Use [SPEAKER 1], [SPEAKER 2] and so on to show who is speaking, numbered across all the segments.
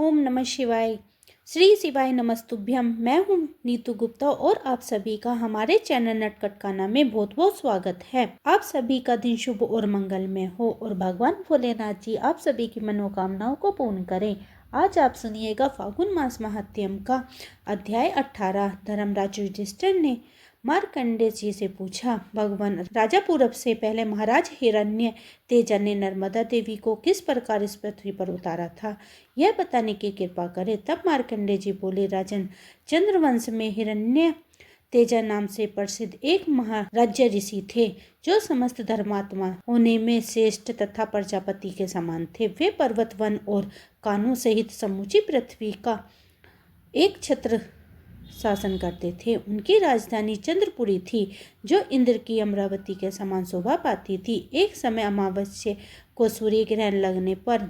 [SPEAKER 1] ओम नमः शिवाय। श्री शिवाय नमस्तुभ्यम। मैं हूँ नीतू गुप्ता और आप सभी का हमारे चैनल नटखटकाना में बहुत बहुत स्वागत है। आप सभी का दिन शुभ और मंगलमय हो और भगवान भोलेनाथ जी आप सभी की मनोकामनाओं को पूर्ण करें। आज आप सुनिएगा फागुन मास महात्म्य का अध्याय 18। धर्मराज युधिष्ठिर ने मार्कंडेय जी से पूछा, भगवान राजा पूरब से पहले महाराज हिरण्य तेजा ने नर्मदा देवी को किस प्रकार इस पृथ्वी पर उतारा था, यह बताने की कृपा करे। तब मार्कंडेय जी बोले, राजन, चंद्रवंश में हिरण्य तेजा नाम से प्रसिद्ध एक महाराज्य ऋषि थे जो समस्त धर्मात्मा होने में श्रेष्ठ तथा प्रजापति के समान थे। वे पर्वत, वन और कानों सहित समूची पृथ्वी का एक छत्र शासन करते थे। उनकी राजधानी चंद्रपुरी थी जो इंद्र की अमरावती के समान शोभा पाती थी। एक समय अमावस्या को सूर्य ग्रहण लगने पर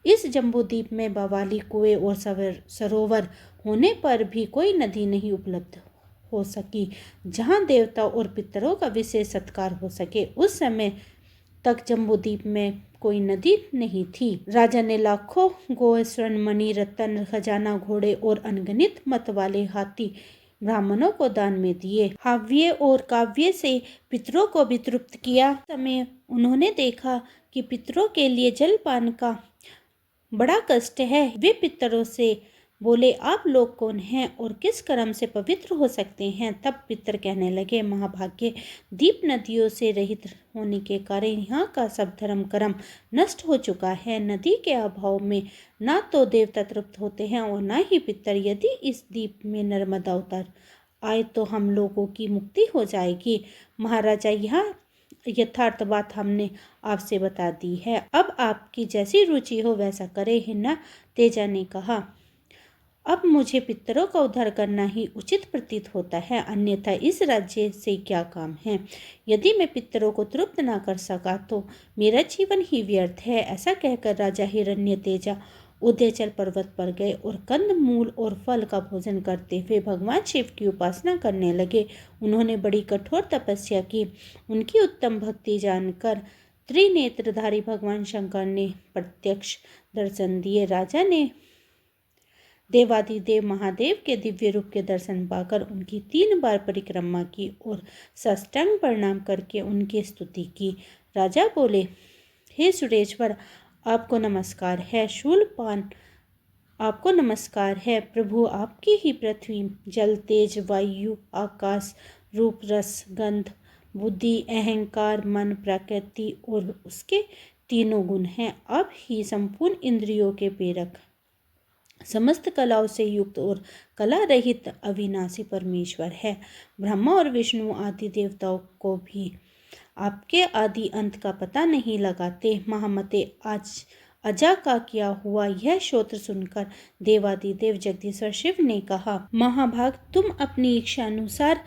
[SPEAKER 1] इस जम्बूद्वीप में बवाली कुएं और सरोवर होने पर भी कोई नदी नहीं उपलब्ध हो सकी जहां देवता और पितरों का विशेष सत्कार हो सके। उस समय तक जम्बूद्वीप में कोई नदी नहीं थी। राजा ने लाखों गौ, स्वर्ण, मणि, रत्न, खजाना, घोड़े और अनगिनत मत वाले हाथी ब्राह्मणों को दान में दिए। हव्य और काव्य से पितरों को भी तृप्त किया। समय उन्होंने देखा कि पितरों के लिए जलपान का बड़ा कष्ट है। वे पितरों से बोले, आप लोग कौन हैं और किस कर्म से पवित्र हो सकते हैं। तब पितर कहने लगे, महाभाग्य, दीप नदियों से रहित होने के कारण यहाँ का सब धर्म कर्म नष्ट हो चुका है। नदी के अभाव में ना तो देवता तृप्त होते हैं और ना ही पितर। यदि इस द्वीप में नर्मदा उतर आए तो हम लोगों की मुक्ति हो जाएगी। महाराजा, यहाँ यथार्थ बात हमने आपसे बता दी है, अब आपकी जैसी रुचि हो वैसा करे। हिरण्य तेजा ने कहा, अब मुझे पितरों का उद्धार करना ही उचित प्रतीत होता है, अन्यथा इस राज्य से क्या काम है। यदि मैं पितरों को तृप्त न कर सका तो मेरा जीवन ही व्यर्थ है। ऐसा कहकर राजा हिरण्य तेजा उदयचल पर्वत पर गए और कंद मूल और फल का भोजन करते हुए भगवान शिव की उपासना करने लगे। उन्होंने बड़ी कठोर तपस्या की। उनकी उत्तम भक्ति जानकर त्रिनेत्रधारी भगवान शंकर ने प्रत्यक्ष दर्शन दिए। राजा ने देवादिदेव महादेव के दिव्य रूप के दर्शन पाकर उनकी 3 बार परिक्रमा की और साष्टांग प्रणाम करके उनकी स्तुति की। राजा बोले, हे सुरेश्वर, आपको नमस्कार है। शूलपान, आपको नमस्कार है। प्रभु, आपकी ही पृथ्वी, जल, तेज, वायु, आकाश, रूप, रस, गंध, बुद्धि, अहंकार, मन, प्रकृति और उसके तीनों गुण हैं। आप ही संपूर्ण इंद्रियों के प्रेरक, समस्त कलाओं से युक्त और कला रहित अविनाशी परमेश्वर है। ब्रह्मा और विष्णु आदि देवताओं को भी आपके आदि अंत का पता नहीं लगाते। महामते, आज अजा का किया हुआ यह श्रोत्र सुनकर देवादिदेव जगदीश्वर शिव ने कहा, महाभाग, तुम अपनी इच्छा अनुसार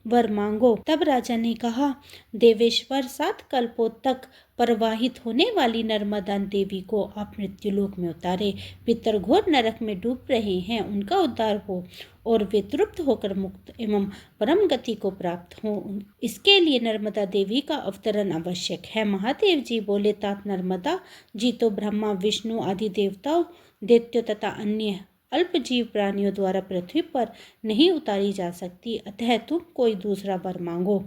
[SPEAKER 1] वर मांगो। तब राजा ने कहा, देवेश्वर, 7 कल्पों तक प्रवाहित होने वाली नर्मदा देवी को आप मृत्युलोक में उतारे। पितर घोर नरक में डूब रहे हैं, उनका उद्धार हो और वे तृप्त होकर मुक्त एवं परम गति को प्राप्त हो। इसके लिए नर्मदा देवी का अवतरण आवश्यक है। महादेव जी बोले, तात नर्मदा जी तो ब्रह्मा, विष्णु आदि देवताओं, दैत्यों तथा अन्य अल्पजीव प्राणियों द्वारा पृथ्वी पर नहीं उतारी जा सकती। अतः तुम कोई दूसरा वर मांगो,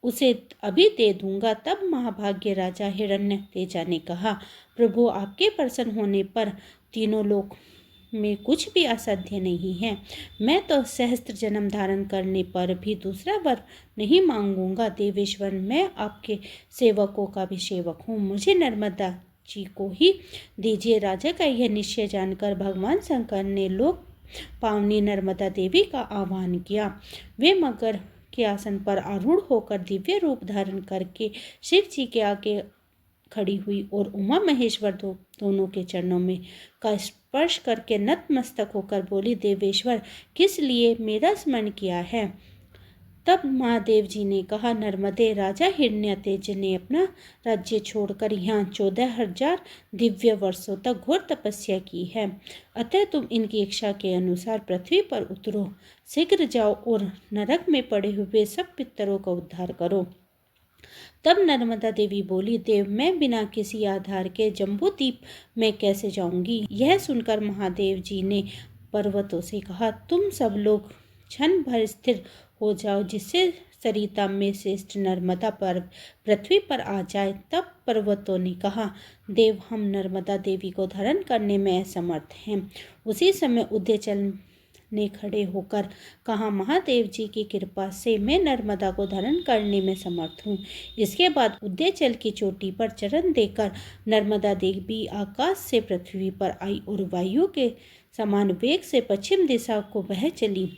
[SPEAKER 1] उसे अभी दे दूंगा। तब महाभाग्य राजा हिरण्य तेजा ने कहा, प्रभु, आपके प्रसन्न होने पर तीनों लोक में कुछ भी असाध्य नहीं है। मैं तो सहस्त्र जन्म धारण करने पर भी दूसरा वर नहीं मांगूंगा। देवेश्वर, मैं आपके सेवकों का भी सेवक हूँ, मुझे नर्मदा जी को ही दीजिए। राजा का यह निश्चय जानकर भगवान शंकर ने लोक पावनी नर्मदा देवी का आह्वान किया। वे मकर के आसन पर आरूढ़ होकर दिव्य रूप धारण करके शिव जी के आगे खड़ी हुई और उमा महेश्वर दोनों के चरणों में का स्पर्श करके नतमस्तक होकर बोली, देवेश्वर, किस लिए मेरा स्मरण किया है। तब महादेव जी ने कहा, नर्मदे, राजा हिरण्यतेज ने अपना राज्य छोड़कर यहाँ 14,000 दिव्य वर्षों तक घोर तपस्या की है। अतः तुम इनकी इच्छा के अनुसार पृथ्वी पर उतरो, शीघ्र जाओ और नरक में पड़े हुए सब पितरों का उद्धार करो। तब नर्मदा देवी बोली, देव मैं बिना किसी आधार के जम्बूद्वीप में कैसे जाऊंगी। यह सुनकर महादेव जी ने पर्वतों से कहा, तुम सब लोग क्षण भर स्थिर हो जाओ, जिससे सरिता में श्रेष्ठ नर्मदा पर पृथ्वी पर आ जाए। तब पर्वतों ने कहा, देव हम नर्मदा देवी को धारण करने में असमर्थ हैं। उसी समय उदयचल ने खड़े होकर कहा, महादेव जी की कृपा से मैं नर्मदा को धारण करने में समर्थ हूँ। इसके बाद उदयचल की चोटी पर चरण देकर नर्मदा देवी आकाश से पृथ्वी पर आई और वायु के समान वेग से पश्चिम दिशा को बह चली।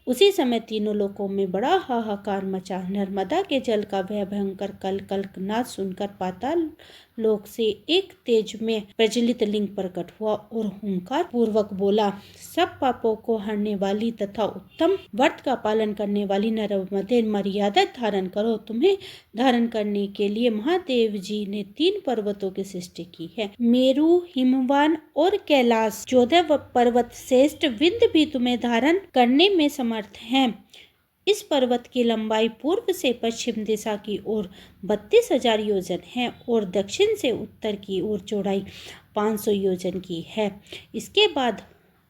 [SPEAKER 1] उसी समय तीनों लोकों में बड़ा हाहाकार मचा। नर्मदा के जल का वह भयंकर कल नाद सुनकर पाताल लोक से एक तेज में प्रज्वलित लिंग प्रकट हुआ और हुंकार पूर्वक बोला, सब पापों को हरने वाली तथा उत्तम व्रत का पालन करने वाली नर्मदे मर्यादा धारण करो। तुम्हें धारण करने के लिए महादेव जी ने 3 पर्वतों की सृष्टि की है, मेरु, हिमवान और कैलाश। 14 पर्वत श्रेष्ठ विंध्य भी तुम्हें धारण करने में समर्थ हैं। इस पर्वत की लंबाई पूर्व से पश्चिम दिशा की ओर 32,000 योजन है और दक्षिण से उत्तर की ओर चौड़ाई 500 योजन की है। इसके बाद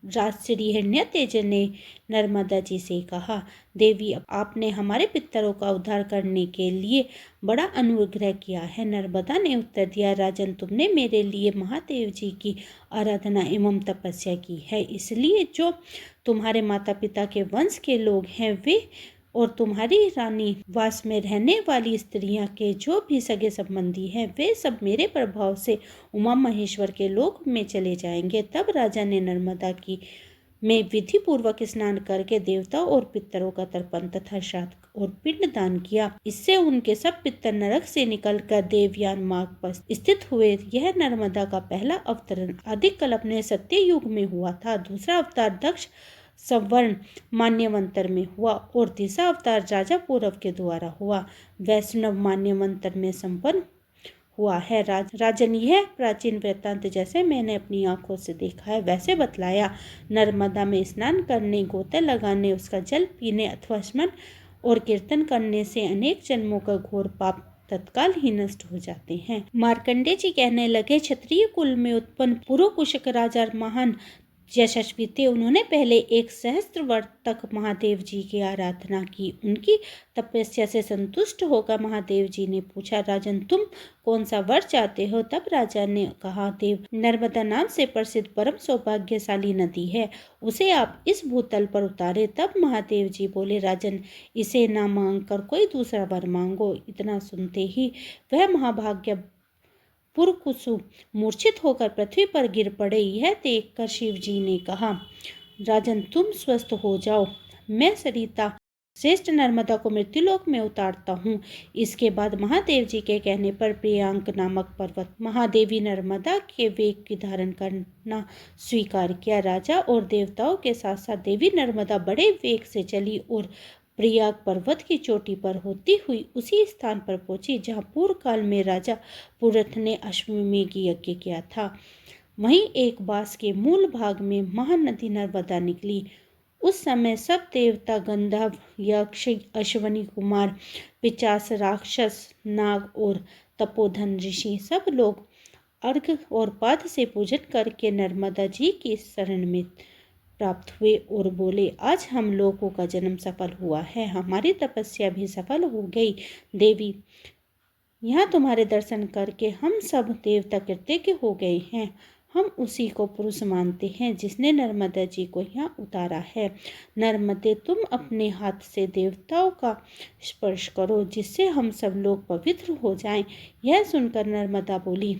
[SPEAKER 1] राजश्री हिरण्यतेज ने नर्मदा जी से कहा, देवी आपने हमारे पितरों का उद्धार करने के लिए बड़ा अनुग्रह किया है। नर्मदा ने उत्तर दिया, राजन तुमने मेरे लिए महादेव जी की आराधना एवं तपस्या की है, इसलिए जो तुम्हारे माता पिता के वंश के लोग हैं वे और तुम्हारी रानी वास में रहने वाली स्त्रियां के जो भी सगे संबंधी हैं वे सब मेरे प्रभाव से उमा महेश्वर के लोक में चले जाएंगे। तब राजा ने नर्मदा की में विधि पूर्वक स्नान करके देवताओं और पितरों का तर्पण तथा श्राद्ध और पिंड दान किया। इससे उनके सब पितर नरक से निकलकर देवयान मार्ग पर स्थित हुए। यह नर्मदा का पहला अवतरण आदि कल्प में सत्य युग में हुआ था। दूसरा अवतार दक्ष सवर्ण मान्यवंतर में हुआ और तीसरा अवतार राजा पूरव के द्वारा हुआ वैष्णव मान्यवंतर में संपन्न हुआ है। राजन यह प्राचीन वृत्तांत जैसे मैंने अपनी आंखों से देखा है वैसे बतलाया। नर्मदा में स्नान करने, गोते लगाने, उसका जल पीने अथवा स्मरण और कीर्तन करने से अनेक जन्मों का घोर पाप तत्काल ही नष्ट हो जाते हैं। मार्कंडे जी कहने लगे, क्षत्रिय कुल में उत्पन्न पुरुकुशक राजा महान यशस्वी थे। उन्होंने पहले 1 सहस्त्र वर्ष तक महादेव जी की आराधना की। उनकी तपस्या से संतुष्ट होकर महादेव जी ने पूछा, राजन तुम कौन सा वर चाहते हो। तब राजा ने कहा, देव नर्मदा नाम से प्रसिद्ध परम सौभाग्यशाली नदी है, उसे आप इस भूतल पर उतारे। तब महादेव जी बोले, राजन इसे ना मांग कर कोई दूसरा वर मांगो। इतना सुनते ही वह महाभाग्य पुरकुसु मूर्छित होकर पृथ्वी पर गिर पड़े। यह देखकर शिव जी ने कहा, राजन तुम स्वस्थ हो जाओ, मैं सरिता श्रेष्ठ नर्मदा को मृत्युलोक में उतारता हूँ। इसके बाद महादेव जी के कहने पर प्रियांक नामक पर्वत महादेवी नर्मदा के वेग की धारण करना स्वीकार किया। राजा और देवताओं के साथ साथ देवी नर्मदा बड़े वेग से चली और प्रयाग पर्वत की चोटी पर होती हुई उसी स्थान पर पहुंची जहां पूर्व काल में राजा पुरथ ने अश्वमेध यज्ञ किया था। वहीं एक बास के मूल भाग में महानदी नर्मदा निकली। उस समय सब देवता, गंधर्व, यक्ष, अश्वनी कुमार, पिशाच, राक्षस, नाग और तपोधन ऋषि सब लोग अर्घ और पाद से पूजन करके नर्मदा जी की शरण में प्राप्त हुए और बोले, आज हम लोगों का जन्म सफल हुआ है, हमारी तपस्या भी सफल हो गई। देवी यहाँ तुम्हारे दर्शन करके हम सब देवता कृतज्ञ हो गए हैं। हम उसी को पुरुष मानते हैं जिसने नर्मदा जी को यहाँ उतारा है। नर्मदे तुम अपने हाथ से देवताओं का स्पर्श करो जिससे हम सब लोग पवित्र हो जाएं। यह सुनकर नर्मदा बोली,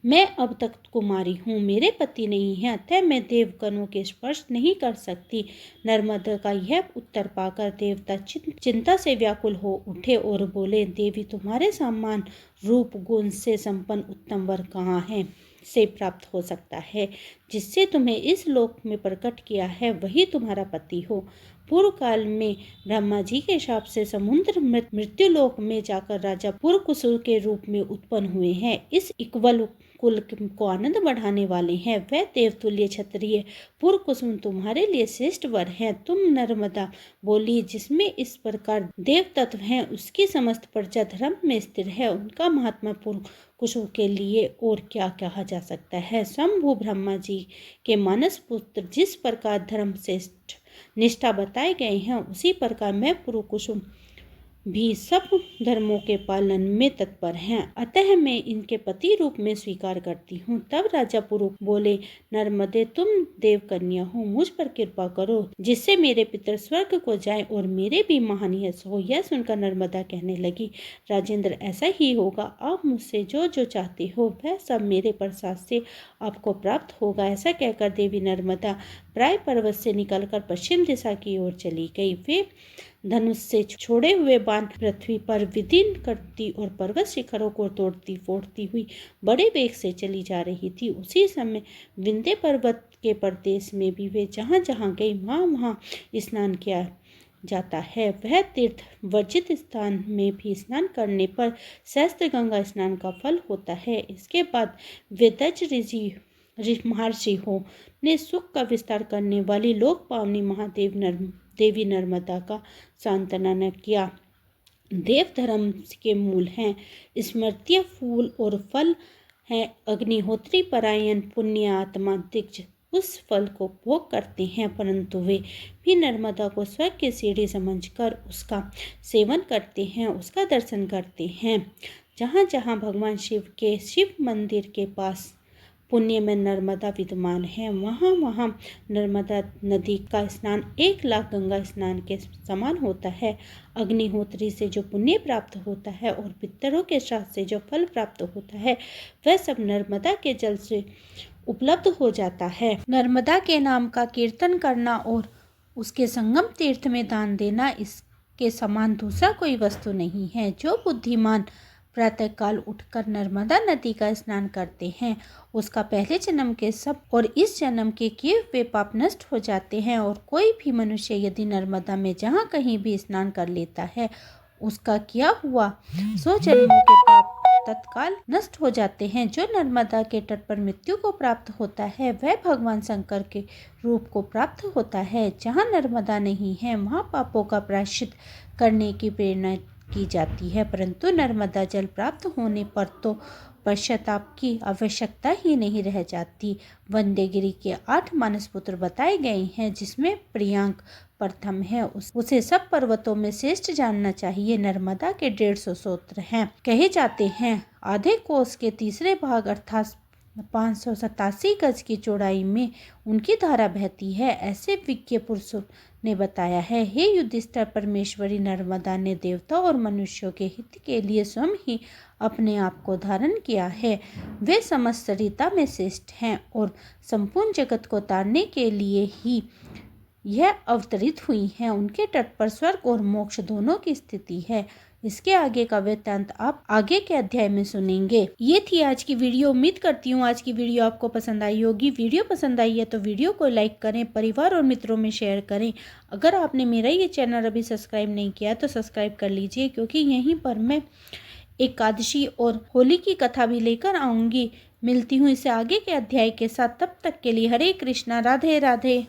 [SPEAKER 1] मैं अब तक कुमारी हूँ, मेरे पति नहीं है, अतः मैं देवगणों के स्पर्श नहीं कर सकती। नर्मदा का यह उत्तर पाकर देवता चिंता से व्याकुल हो उठे और बोले, देवी तुम्हारे समान रूप गुण से संपन्न उत्तम वर कहाँ है से प्राप्त हो सकता है। जिससे तुम्हें इस लोक में प्रकट किया है वही तुम्हारा पति हो। पूर्व काल में ब्रह्मा जी के शाप से समुद्र मृत्यु लोक में जाकर राजा पुरकुसु के रूप में उत्पन्न हुए हैं। इस इक्वल कुल को आनंद बढ़ाने वाले हैं। वह देवतुल्य क्षत्रिय पुरकुसुम तुम्हारे लिए श्रेष्ठ वर हैं। तुम नर्मदा बोली, जिसमें इस प्रकार देव तत्व हैं, उसकी समस्त प्रजा धर्म में स्थिर है। उनका महात्मा पुरकुसुम के लिए और क्या कहा जा सकता है। शंभु ब्रह्मा जी के मानस पुत्र जिस प्रकार धर्म श्रेष्ठ निष्ठा बताए गए हैं, उसी प्रकार मैं पुरकुसुम भी सब धर्मों के पालन में तत्पर हैं। अतः मैं इनके पति रूप में स्वीकार करती हूँ। तब राजा पुरु बोले, नर्मदे, तुम देव कन्या हो, मुझ पर कृपा करो, जिससे मेरे पितर स्वर्ग को जाएं और मेरे भी महान यश हो। यह सुनकर नर्मदा कहने लगी, राजेंद्र, ऐसा ही होगा। आप मुझसे जो जो चाहते हो वह सब मेरे प्रसाद से आपको प्राप्त होगा। ऐसा कहकर देवी नर्मदा प्राय पर्वत से निकलकर पश्चिम दिशा की ओर चली गई। वे धनुष से छोड़े हुए बाण पृथ्वी पर विदीर्ण करती और पर्वत शिखरों को तोड़ती फोड़ती हुई बड़े वेग से चली जा रही थी। उसी समय विंध्य पर्वत के प्रदेश में भी वे जहाँ जहाँ गई वहाँ स्नान किया जाता है। वह तीर्थ वर्जित स्थान में भी स्नान करने पर सहस्त्र गंगा स्नान का फल होता है। इसके बाद वे दज ऋषि महर्षि हो ने सुख का विस्तार करने वाली लोक पावनी देवी नर्मदा का सांत्वना किया। देव धर्म के मूल हैं, स्मृतियाँ फूल और फल हैं। अग्निहोत्री परायण पुण्य आत्मा दिग्ज उस फल को भोग करते हैं, परंतु वे भी नर्मदा को स्वर्ग की सीढ़ी समझकर उसका सेवन करते हैं, उसका दर्शन करते हैं। जहाँ जहाँ भगवान शिव के शिव मंदिर के पास पुण्य में नर्मदा विद्यमान है, वहाँ वहाँ नर्मदा नदी का स्नान 1,00,000 गंगा स्नान के समान होता है। अग्निहोत्री से जो पुण्य प्राप्त होता है और पितरों के श्राद्ध से जो फल प्राप्त होता है, वह सब नर्मदा के जल से उपलब्ध हो जाता है। नर्मदा के नाम का कीर्तन करना और उसके संगम तीर्थ में दान देना, इसके समान दूसरा कोई वस्तु नहीं है। जो बुद्धिमान प्रातःकाल उठकर नर्मदा नदी का स्नान करते हैं, उसका पहले जन्म के सब और इस जन्म के किए हुए पाप नष्ट हो जाते हैं। और कोई भी मनुष्य यदि नर्मदा में जहाँ कहीं भी स्नान कर लेता है, उसका किया हुआ 100 जन्मों के पाप तत्काल नष्ट हो जाते हैं। जो नर्मदा के तट पर मृत्यु को प्राप्त होता है, वह भगवान शंकर के रूप को प्राप्त होता है। जहाँ नर्मदा नहीं है, वहाँ पापों का प्रायश्चित करने की प्रेरणा की जाती है, परंतु नर्मदा जल प्राप्त होने पर तो पश्चाताप की आवश्यकता ही नहीं रह जाती। वंदेगिरी के 8 मानस पुत्र बताए गए हैं, जिसमें प्रियांक प्रथम है। उसे सब पर्वतों में श्रेष्ठ जानना चाहिए। नर्मदा के 150 स्तोत्र हैं। कहे जाते हैं, आधे कोस के तीसरे भाग अर्थात 587 गज की चौड़ाई में उनकी धारा बहती है, ऐसे विज्ञ पुरुषों ने बताया है। हे युधिष्ठिर, परमेश्वरी नर्मदा ने देवता और मनुष्यों के हित के लिए स्वयं ही अपने आप को धारण किया है। वे समस्त सरिता में श्रेष्ठ हैं और संपूर्ण जगत को तारने के लिए ही यह अवतरित हुई हैं। उनके तट पर स्वर्ग और मोक्ष दोनों की स्थिति है। इसके आगे का वृत्तांत आप आगे के अध्याय में सुनेंगे। ये थी आज की वीडियो। उम्मीद करती हूँ आज की वीडियो आपको पसंद आई होगी। वीडियो पसंद आई है तो वीडियो को लाइक करें, परिवार और मित्रों में शेयर करें। अगर आपने मेरा ये चैनल अभी सब्सक्राइब नहीं किया तो सब्सक्राइब कर लीजिए, क्योंकि यहीं पर मैं एकादशी और होली की कथा भी लेकर आऊँगी। मिलती हूँ इसे आगे के अध्याय के साथ। तब तक के लिए हरे कृष्णा, राधे राधे।